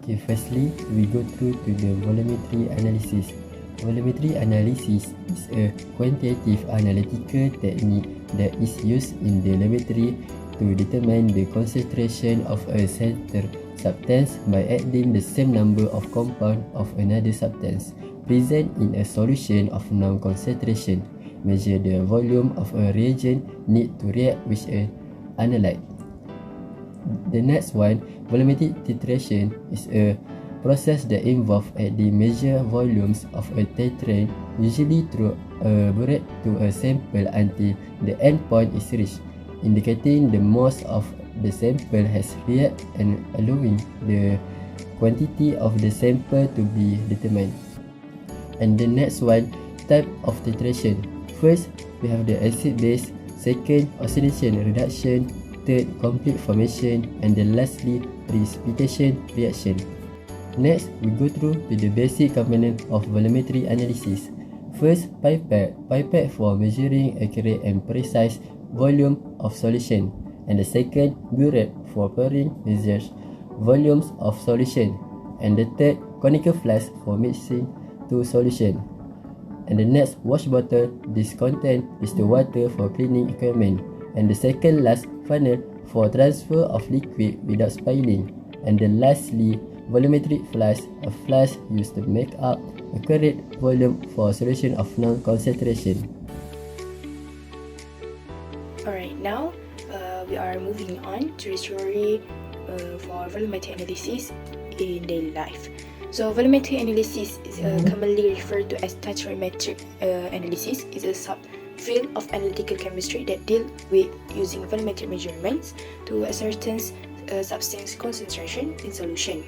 Okay, firstly, we go through to the volumetry analysis. Volumetry analysis is a quantitative analytical technique that is used in the laboratory to determine the concentration of a certain substance by adding the same number of compounds of another substance present in a solution of known concentration. Measure the volume of a reagent need to react with an analyte. The next one, volumetric titration, is a process that involves adding measured volumes of a titrant, usually through a burette to a sample until the end point is reached, indicating the mass of the sample has reacted and allowing the quantity of the sample to be determined. And the next one, type of titration. First, we have the acid-base. Second, oxidation reduction. Third, complete formation. And then lastly, precipitation reaction. Next, we go through to the basic component of volumetry analysis. First, pipette. Pipette for measuring accurate and precise volume of solution. And the second, burette for pouring measures volumes of solution. And the third, conical flask for mixing two solution. And the next, wash bottle. This content is the water for cleaning equipment. And the second last, funnel for transfer of liquid without spilling. And then lastly, volumetric flask, a flask used to make up a correct volume for solution of known concentration. Alright, now we are moving on to the theory for volumetric analysis in daily life. So volumetric analysis is commonly referred to as stoichiometric analysis. It's a subfield of analytical chemistry that deals with using volumetric measurements to ascertain substance concentration in solution.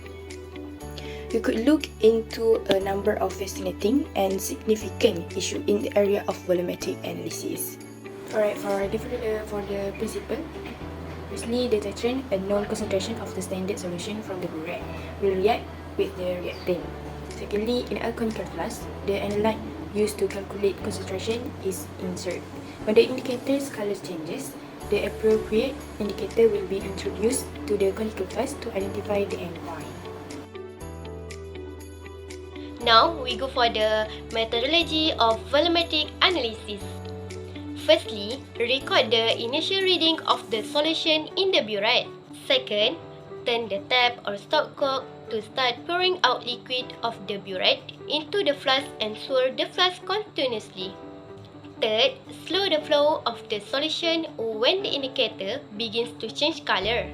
You could look into a number of fascinating and significant issues in the area of volumetric analysis. Alright, for the principle, firstly, the titrant, a known concentration of the standard solution from the burette, will react with the reactant. Secondly, in a conical flask, the analyte used to calculate concentration is inserted. When the indicator's color changes, the appropriate indicator will be introduced to the conical flask to identify the endpoint. Now we go for the methodology of volumetric analysis. Firstly, record the initial reading of the solution in the burette. Second, turn the tap or stopcock to start pouring out liquid of the burette into the flask and swirl the flask continuously. Third, slow the flow of the solution when the indicator begins to change color.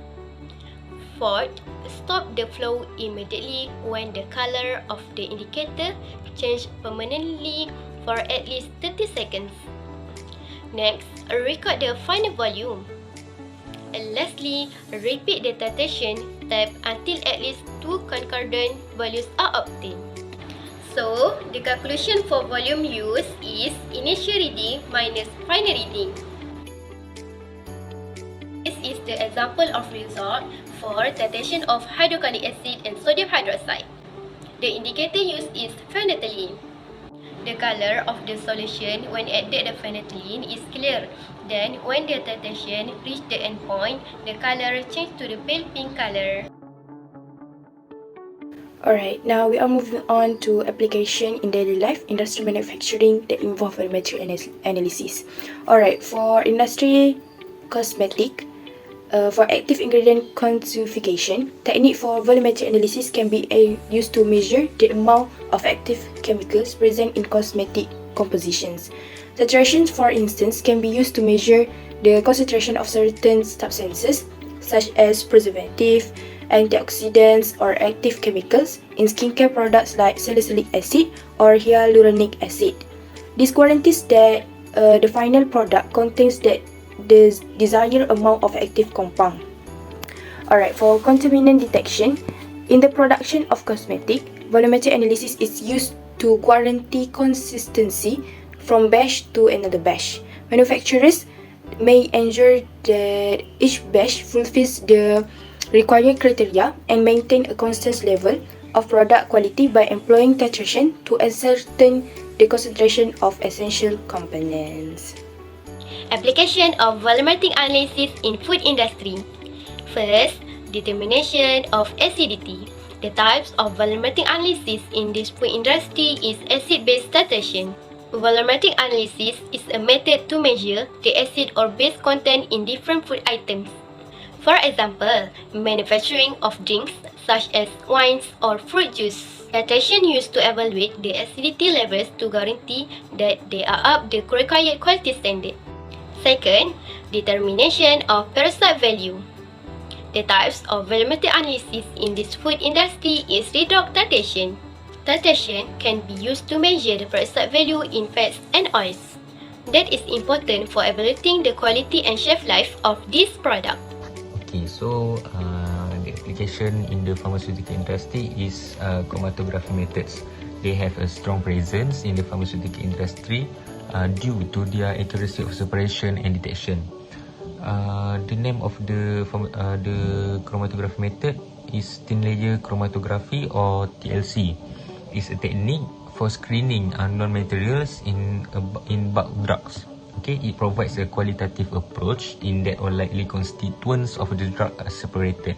Fourth, stop the flow immediately when the color of the indicator changes permanently for at least 30 seconds. Next, record the final volume. And lastly, repeat the titration step until at least 2 concordant values are obtained. So, the calculation for volume used is initial reading minus final reading. This is the example of result for titration of hydrochloric acid and sodium hydroxide. The indicator used is phenethylene. The color of the solution when added the phenethylene is clear. Then, when the titration reaches the endpoint, the color changes to the pale pink color. Alright, now we are moving on to application in daily life, industrial manufacturing that involve volumetric analysis. Alright, for industry cosmetic, for active ingredient quantification, technique for volumetric analysis can be used to measure the amount of active chemicals present in cosmetic compositions. Saturations, for instance, can be used to measure the concentration of certain substances, such as preservative, antioxidants, or active chemicals in skincare products like salicylic acid or hyaluronic acid. This guarantees that the final product contains the desired amount of active compound. Alright, for contaminant detection, in the production of cosmetic, volumetric analysis is used to guarantee consistency from batch to another batch. Manufacturers may ensure that each batch fulfills the required criteria and maintain a constant level of product quality by employing titration to ascertain the concentration of essential components. Application of volumetric analysis in food industry. First, determination of acidity. The types of volumetric analysis in this food industry is acid-base titration. Volumetric analysis is a method to measure the acid or base content in different food items. For example, manufacturing of drinks such as wines or fruit juice. Titration used to evaluate the acidity levels to guarantee that they are up the required quality standard. Second, determination of parasite value. The types of volumetric analysis in this food industry is redox titration. Titration can be used to measure the parasite value in fats and oils. That is important for evaluating the quality and shelf life of this product. Okay, so the application in the pharmaceutical industry is chromatography methods. They have a strong presence in the pharmaceutical industry due to their accuracy of separation and detection. The name of the chromatography method is thin layer chromatography or TLC. It's a technique for screening unknown materials in bulk drugs. Okay, it provides a qualitative approach in that all likely constituents of the drug are separated.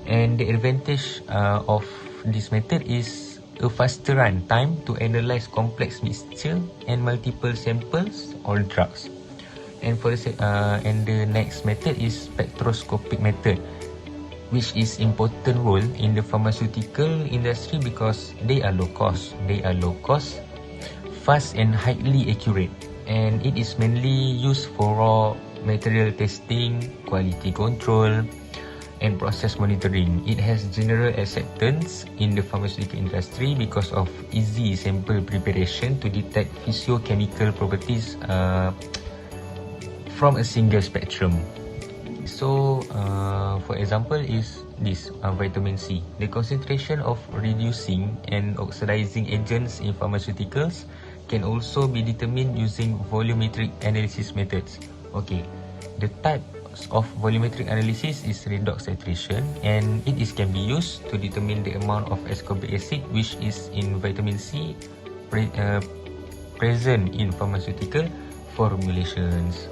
And the advantage of this method is a faster run time to analyze complex mixture and multiple samples or drugs. And the next method is spectroscopic method, which is important role in the pharmaceutical industry because they are low cost, fast and highly accurate, and it is mainly used for raw material testing, quality control, and process monitoring. It has general acceptance in the pharmaceutical industry because of easy sample preparation to detect physiochemical properties from a single spectrum. So, for example, is this vitamin C. The concentration of reducing and oxidizing agents in pharmaceuticals can also be determined using volumetric analysis methods. Okay, the types of volumetric analysis is redox titration, and can be used to determine the amount of ascorbic acid which is in vitamin C present in pharmaceutical formulations.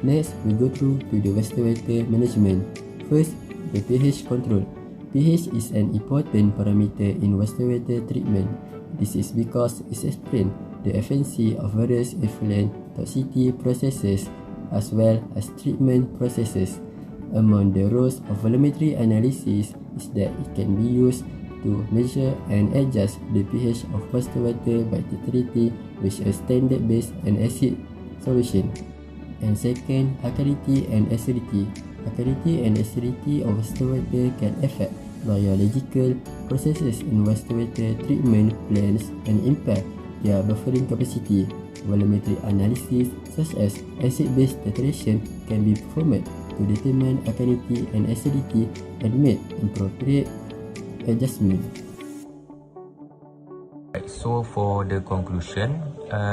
Next, we go through to the wastewater management. First, the pH control. pH is an important parameter in wastewater treatment. This is because it explains the efficiency of various effluent toxicity processes as well as treatment processes. Among the roles of volumetric analysis is that it can be used to measure and adjust the pH of wastewater by titrating with a standard base and acid solution. And second, alkalinity and acidity. Alkalinity and acidity of wastewater can affect biological processes in wastewater treatment plants and impact their buffering capacity. Volumetric analysis such as acid-base titration can be performed to determine alkalinity and acidity and make appropriate adjustment. So for the conclusion,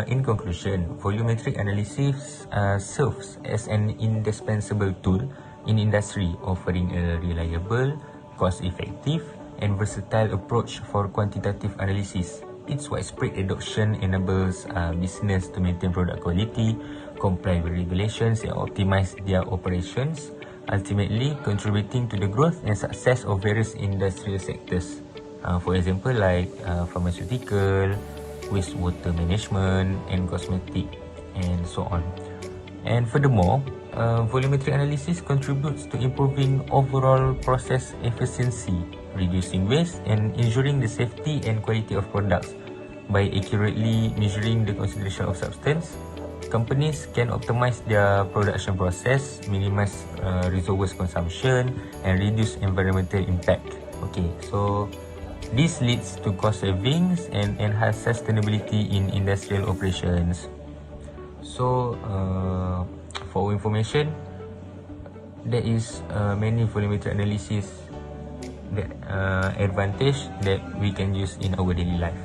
in conclusion, volumetric analysis serves as an indispensable tool in industry, offering a reliable, cost-effective, and versatile approach for quantitative analysis. Its widespread adoption enables business to maintain product quality, comply with regulations, and optimize their operations, ultimately contributing to the growth and success of various industrial sectors. For example, like pharmaceutical, wastewater management, and cosmetic, and so on. And furthermore, volumetric analysis contributes to improving overall process efficiency, reducing waste, and ensuring the safety and quality of products. By accurately measuring the concentration of substance, companies can optimize their production process, minimize resource consumption, and reduce environmental impact. Okay, so this leads to cost savings and enhanced sustainability in industrial operations. So, for information, there is many volumetric analysis that advantage that we can use in our daily life.